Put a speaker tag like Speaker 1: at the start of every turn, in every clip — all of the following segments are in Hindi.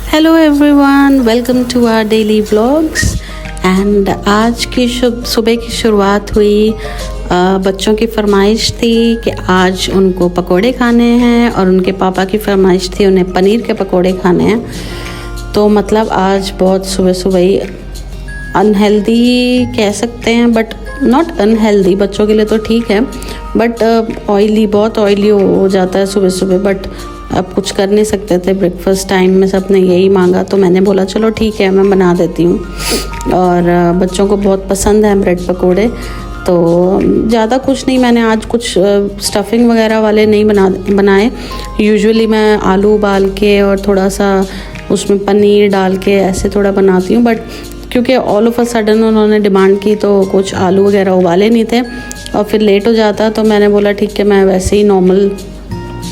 Speaker 1: Hello everyone, welcome to our daily vlogs. And आज की सुबह की शुरुआत हुई बच्चों की फरमाइश थी कि आज उनको पकोड़े खाने हैं और उनके पापा की फरमाइश थी उन्हें पनीर के पकोड़े खाने हैं। तो मतलब आज बहुत सुबह सुबह ही अनहेल्दी कह सकते हैं, बट नॉट अनहेल्दी, बच्चों के लिए तो ठीक है, बट ऑयली, बहुत ऑयली हो जाता है सुबह सुबह। बट अब कुछ कर नहीं सकते थे, ब्रेकफास्ट टाइम में सबने यही मांगा तो मैंने बोला चलो ठीक है मैं बना देती हूँ। और बच्चों को बहुत पसंद है ब्रेड पकोड़े, तो ज़्यादा कुछ नहीं, मैंने आज कुछ स्टफिंग वगैरह वाले नहीं बनाए। यूजुअली मैं आलू उबाल के और थोड़ा सा उसमें पनीर डाल के ऐसे थोड़ा बनाती हूँ, बट क्योंकि ऑल ऑफ अ सडन उन्होंने डिमांड की तो कुछ आलू वगैरह उबाले नहीं थे और फिर लेट हो जाता, तो मैंने बोला ठीक है मैं वैसे ही नॉर्मल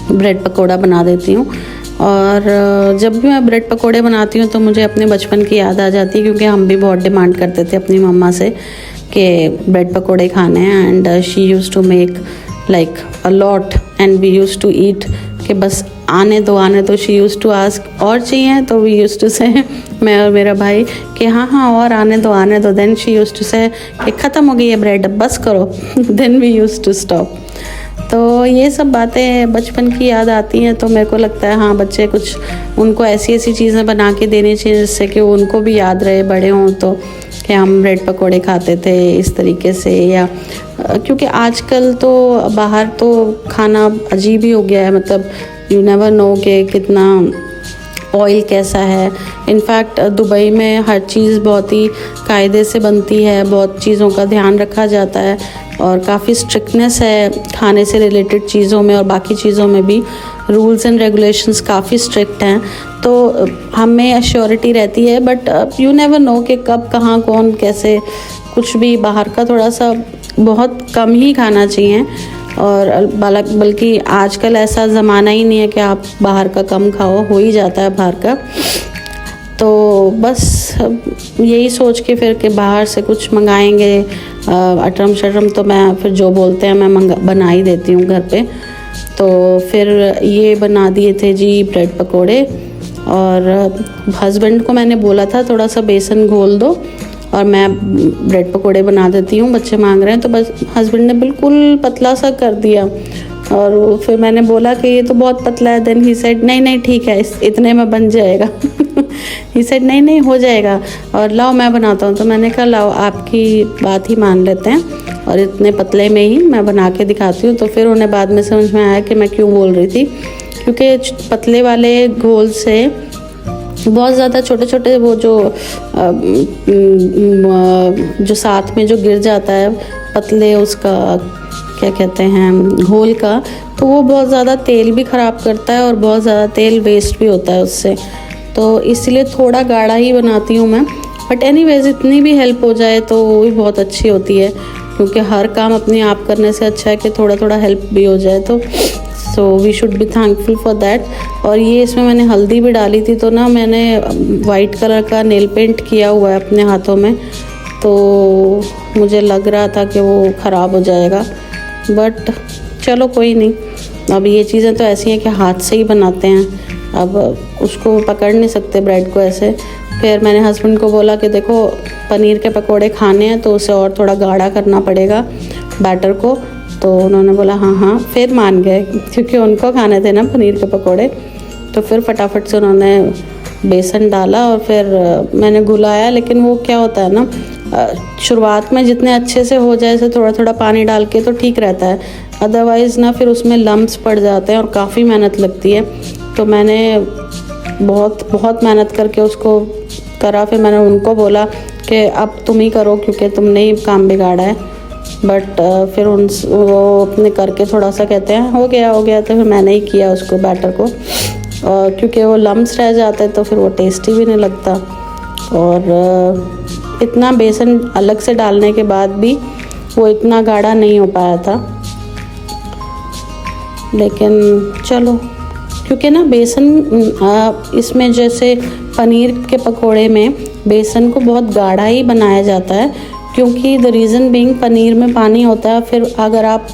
Speaker 1: ब्रेड पकोड़ा बना देती हूँ। और जब भी मैं ब्रेड पकोड़े बनाती हूँ तो मुझे अपने बचपन की याद आ जाती है, क्योंकि हम भी बहुत डिमांड करते थे अपनी मम्मा से कि ब्रेड पकोड़े खाने हैं। And she use to make like a lot and we use to eat, कि बस आने दो। शी यूज़ टू आस्क और चाहिए, तो वी यूज़ टू से मैं और मेरा भाई कि हाँ और आने दो। देन शी यूज़ टू से कि ख़त्म हो गई है ब्रेड, अब बस करो। Then we use to stop. तो ये सब बातें बचपन की याद आती हैं, तो मेरे को लगता है हाँ बच्चे कुछ उनको ऐसी चीज़ें बना के देनी चाहिए जिससे कि उनको भी याद रहे बड़े हों तो कि हम ब्रेड पकोड़े खाते थे इस तरीके से। या क्योंकि आजकल तो बाहर तो खाना अजीब ही हो गया है, मतलब यू नेवर नो कि कितना ऑयल कैसा है। इनफैक्ट दुबई में हर चीज़ बहुत ही कायदे से बनती है, बहुत चीज़ों का ध्यान रखा जाता है और काफ़ी स्ट्रिक्टनेस है खाने से रिलेटेड चीज़ों में, और बाकी चीज़ों में भी रूल्स एंड रेगुलेशंस काफ़ी स्ट्रिक्ट हैं। तो हमें अश्योरिटी रहती है, बट यू नेवर नो कि कब कहाँ कौन कैसे, कुछ भी बाहर का थोड़ा सा बहुत कम ही खाना चाहिए। और बल्कि आजकल ऐसा ज़माना ही नहीं है कि आप बाहर का कम खाओ, हो ही जाता है बाहर का। तो बस यही सोच के फिर कि बाहर से कुछ मंगाएंगे अटरम शटरम, तो मैं फिर जो बोलते हैं मैं बना ही देती हूँ घर पे। तो फिर ये बना दिए थे जी ब्रेड पकोड़े, और हस्बैंड को मैंने बोला था थोड़ा सा बेसन घोल दो और मैं ब्रेड पकोड़े बना देती हूँ, बच्चे मांग रहे हैं। तो बस हस्बैंड ने बिल्कुल पतला सा कर दिया, और फिर मैंने बोला कि ये तो बहुत पतला है। देन ही सेड नहीं ठीक है, इतने में बन जाएगा। ही सेड नहीं हो जाएगा, और लाओ मैं बनाता हूँ। तो मैंने कहा लाओ आपकी बात ही मान लेते हैं और इतने पतले में ही मैं बना के दिखाती हूँ। तो फिर उन्हें बाद में समझ में आया कि मैं क्यों बोल रही थी, क्योंकि पतले वाले घोल से बहुत ज़्यादा छोटे छोटे वो जो साथ में जो गिर जाता है पतले, उसका क्या कहते हैं, घोल का, तो वो बहुत ज़्यादा तेल भी ख़राब करता है और बहुत ज़्यादा तेल वेस्ट भी होता है उससे। तो इसलिए थोड़ा गाढ़ा ही बनाती हूँ मैं, बट एनीवेज इतनी भी हेल्प हो जाए तो वो भी बहुत अच्छी होती है, क्योंकि हर काम अपने आप करने से अच्छा है कि थोड़ा थोड़ा हेल्प भी हो जाए। तो so we should be thankful for that. और ये इसमें मैंने हल्दी भी डाली थी, तो ना मैंने वाइट कलर का नेल पेंट किया हुआ है अपने हाथों में, तो मुझे लग रहा था कि वो ख़राब हो जाएगा, बट चलो कोई नहीं। अब ये चीज़ें तो ऐसी हैं कि हाथ से ही बनाते हैं, अब उसको पकड़ नहीं सकते ब्रेड को ऐसे। फिर मैंने हस्बैंड को बोला कि देखो पनीर के पकोड़े खाने हैं तो उसे और थोड़ा गाढ़ा करना पड़ेगा बैटर को। तो उन्होंने बोला हाँ, फिर मान गए, क्योंकि उनको खाने थे ना पनीर के पकोड़े। तो फिर फटाफट से उन्होंने बेसन डाला और फिर मैंने घुलाया। लेकिन वो क्या होता है ना, शुरुआत में जितने अच्छे से हो जाए ऐसे थोड़ा थोड़ा पानी डाल के तो ठीक रहता है, अदरवाइज़ ना फिर उसमें लम्प्स पड़ जाते हैं और काफ़ी मेहनत लगती है। तो मैंने बहुत मेहनत करके उसको करा। फिर मैंने उनको बोला कि अब तुम ही करो, क्योंकि तुमने ही काम बिगाड़ा है। बट फिर वो अपने करके थोड़ा सा कहते हैं हो गया, तो फिर मैंने ही किया उसको बैटर को, और क्योंकि वो लम्स रह जाते हैं तो फिर वो टेस्टी भी नहीं लगता। और इतना बेसन अलग से डालने के बाद भी वो इतना गाढ़ा नहीं हो पाया था, लेकिन चलो, क्योंकि ना बेसन इसमें जैसे पनीर के पकोड़े में बेसन को बहुत गाढ़ा ही बनाया जाता है, क्योंकि द रीज़न बीइंग पनीर में पानी होता है। फिर अगर आप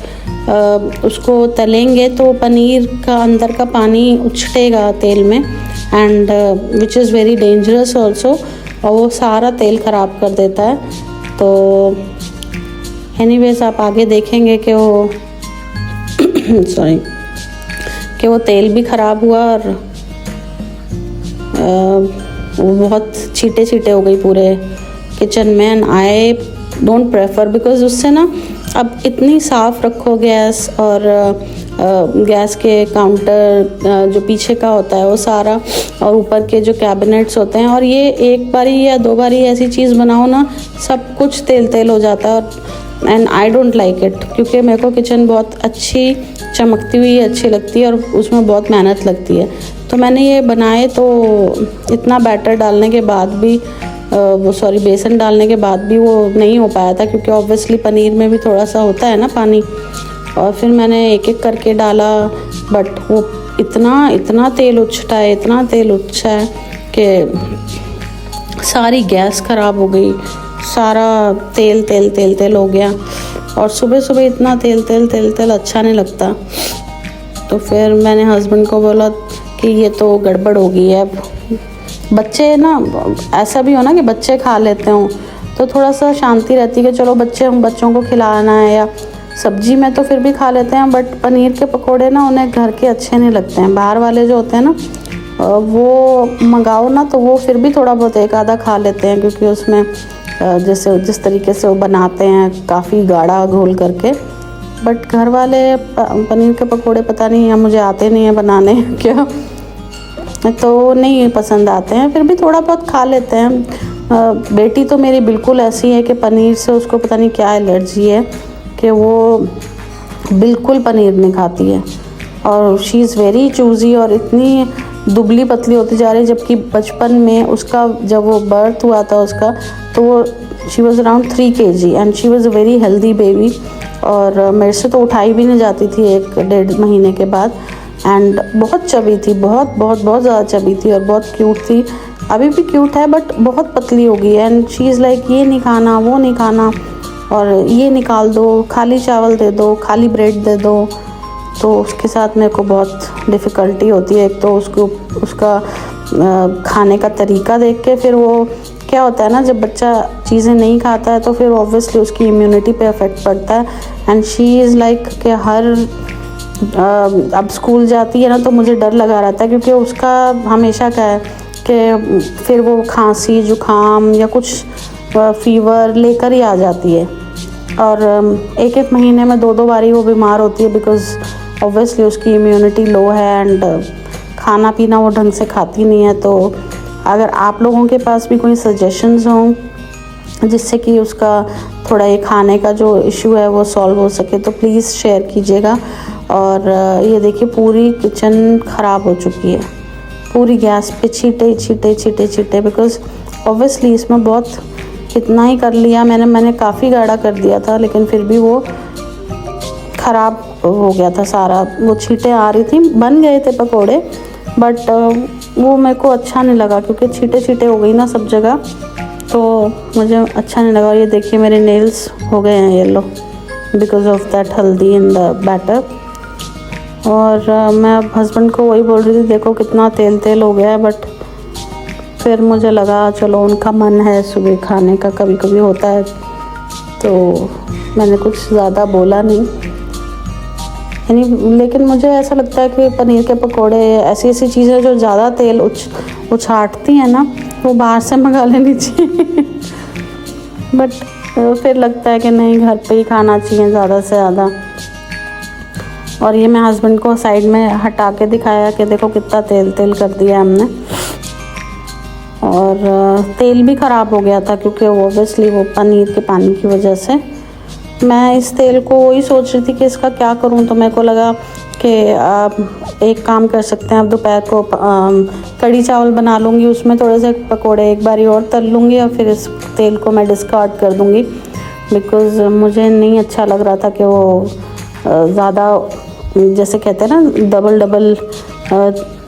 Speaker 1: उसको तलेंगे तो पनीर का अंदर का पानी उछटेगा तेल में, and which is very dangerous also, और वो सारा तेल ख़राब कर देता है। तो एनीवेज आप आगे देखेंगे कि वो सॉरी कि वो तेल भी ख़राब हुआ और वो बहुत छींटे छींटे हो गई पूरे किचन में। And I don't prefer, because उससे ना अब इतनी साफ़ रखो गैस, और गैस के काउंटर जो पीछे का होता है वो सारा, और ऊपर के जो कैबिनेट्स होते हैं, और ये एक बारी या दो बारी ऐसी चीज़ बनाओ ना सब कुछ तेल तेल हो जाता है। और and I don't like it, क्योंकि मेरे को किचन बहुत अच्छी चमकती हुई अच्छी लगती है और उसमें बहुत मेहनत लगती है। तो मैंने ये बनाए तो इतना बैटर डालने के बाद भी बेसन डालने के बाद भी वो नहीं हो पाया था, क्योंकि ऑब्वियसली पनीर में भी थोड़ा सा होता है ना पानी। और फिर मैंने एक एक करके डाला, बट वो इतना तेल उछता है, इतना तेल उछा है कि सारी गैस ख़राब हो गई, सारा तेल तेल तेल तेल हो गया। और सुबह सुबह इतना तेल तेल तेल तेल अच्छा नहीं लगता। तो फिर मैंने हस्बैंड को बोला कि ये तो गड़बड़ हो गई है। अब बच्चे ना, ऐसा भी हो ना कि बच्चे खा लेते हों तो थोड़ा सा शांति रहती है कि चलो बच्चों को खिलाना है, या सब्जी में तो फिर भी खा लेते हैं, बट पनीर के पकोड़े ना उन्हें घर के अच्छे नहीं लगते हैं। बाहर वाले जो होते हैं ना वो मंगाओ ना तो वो फिर भी थोड़ा बहुत एक आधा खा लेते हैं, क्योंकि उसमें जैसे जिस तरीके से वो बनाते हैं काफ़ी गाढ़ा घोल करके। बट घर वाले पनीर के पकोड़े पता नहीं, या मुझे आते नहीं हैं बनाने क्या, तो नहीं पसंद आते हैं, फिर भी थोड़ा बहुत खा लेते हैं। बेटी तो मेरी बिल्कुल ऐसी है कि पनीर से उसको पता नहीं क्या एलर्जी है कि वो बिल्कुल पनीर नहीं खाती है, और शी इज़ वेरी चूज़ी, और इतनी दुबली पतली होती जा रही। जबकि बचपन में उसका जब वो बर्थ हुआ था उसका, तो वो she was around 3 kg and she was a very healthy baby, और मेरे से तो उठाई भी नहीं जाती थी 1-1.5 महीने के बाद। एंड बहुत चबी थी, बहुत ज़्यादा चबी थी, और बहुत क्यूट थी। अभी भी क्यूट है, बट बहुत पतली हो गई। एंड शी इज़ लाइक ये नहीं खाना, वो नहीं खाना, और ये निकाल दो, खाली चावल दे दो, खाली ब्रेड दे दो। तो उसके साथ मेरे को बहुत डिफ़िकल्टी होती है। एक तो उसका खाने का तरीका देख के, फिर वो क्या होता है ना, जब बच्चा चीज़ें नहीं खाता है तो फिर ऑब्वियसली उसकी इम्यूनिटी पे इफ़ेक्ट पड़ता है। एंड शी इज़ लाइक कि अब स्कूल जाती है ना तो मुझे डर लगा रहता है, क्योंकि उसका हमेशा क्या है कि फिर वो खांसी जुकाम या कुछ फीवर लेकर ही आ जाती है, और एक महीने में 2 बारी वो बीमार होती है, बिकॉज़ ऑब्वियसली उसकी इम्यूनिटी लो है एंड खाना पीना वो ढंग से खाती नहीं है। तो अगर आप लोगों के पास भी कोई सजेशंस हों जिससे कि उसका थोड़ा ये खाने का जो इशू है वो सॉल्व हो सके तो प्लीज़ शेयर कीजिएगा। और ये देखिए पूरी किचन ख़राब हो चुकी है, पूरी गैस पे छींटे, बिकॉज़ ऑब्वियसली इसमें बहुत कितना ही कर लिया मैंने काफ़ी गाढ़ा कर दिया था, लेकिन फिर भी वो ख़राब हो गया था सारा। वो छींटे आ रही थी, बन गए थे पकोड़े, बट वो मेरे को अच्छा नहीं लगा, क्योंकि छींटे हो गई ना सब जगह, तो मुझे अच्छा नहीं लगा। और ये देखिए मेरे नेल्स हो गए हैं येलो बिकॉज ऑफ दैट हल्दी इन द बैटर। और मैं अब हस्बैंड को वही बोल रही थी, देखो कितना तेल हो गया है, बट फिर मुझे लगा चलो उनका मन है सुबह खाने का, कभी कभी होता है, तो मैंने कुछ ज़्यादा बोला नहीं। लेकिन मुझे ऐसा लगता है कि पनीर के पकोड़े ऐसी चीज़ें जो ज़्यादा तेल उछाटती हैं ना, वो बाहर से मंगा लेनी चाहिए बट फिर लगता है कि नहीं, घर पे ही खाना चाहिए ज़्यादा से ज़्यादा। और ये मैं हस्बैंड को साइड में हटा के दिखाया कि देखो कितना तेल कर दिया हमने। और तेल भी ख़राब हो गया था, क्योंकि ऑब्वियसली वो पनीर के पानी की वजह से। मैं इस तेल को वही सोच रही थी कि इसका क्या करूं, तो मेरे को लगा कि एक काम कर सकते हैं, अब दोपहर को कढ़ी चावल बना लूँगी, उसमें थोड़े से पकोड़े एक बारी और तल लूँगी, और फिर इस तेल को मैं डिस्कार्ड कर दूँगी, बिकॉज़ मुझे नहीं अच्छा लग रहा था कि वो ज़्यादा, जैसे कहते हैं ना, डबल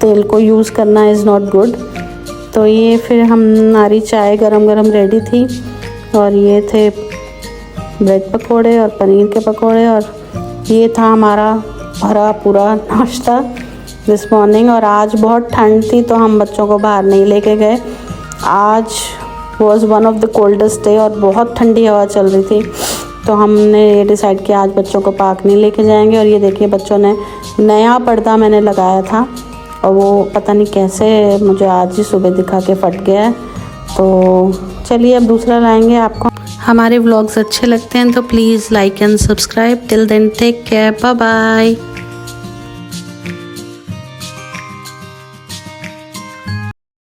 Speaker 1: तेल को यूज़ करना इज़ नॉट गुड। तो ये फिर हमारी चाय गरम रेडी थी, और ये थे ब्रेड पकोड़े और पनीर के पकोड़े, और ये था हमारा भरा पूरा नाश्ता। This morning. और आज बहुत ठंड थी तो हम बच्चों को बाहर नहीं लेके गए। आज was one of the coldest day और बहुत ठंडी हवा चल रही थी, तो हमने ये डिसाइड किया आज बच्चों को पार्क नहीं लेके जाएंगे। और ये देखिए बच्चों ने नया पर्दा मैंने लगाया था और वो पता नहीं कैसे मुझे आज ही सुबह दिखा के फट गया है, तो चलिए अब दूसरा लाएंगे। आपको हमारे व्लॉग्स अच्छे लगते हैं तो please like and subscribe. Till then take care, bye bye.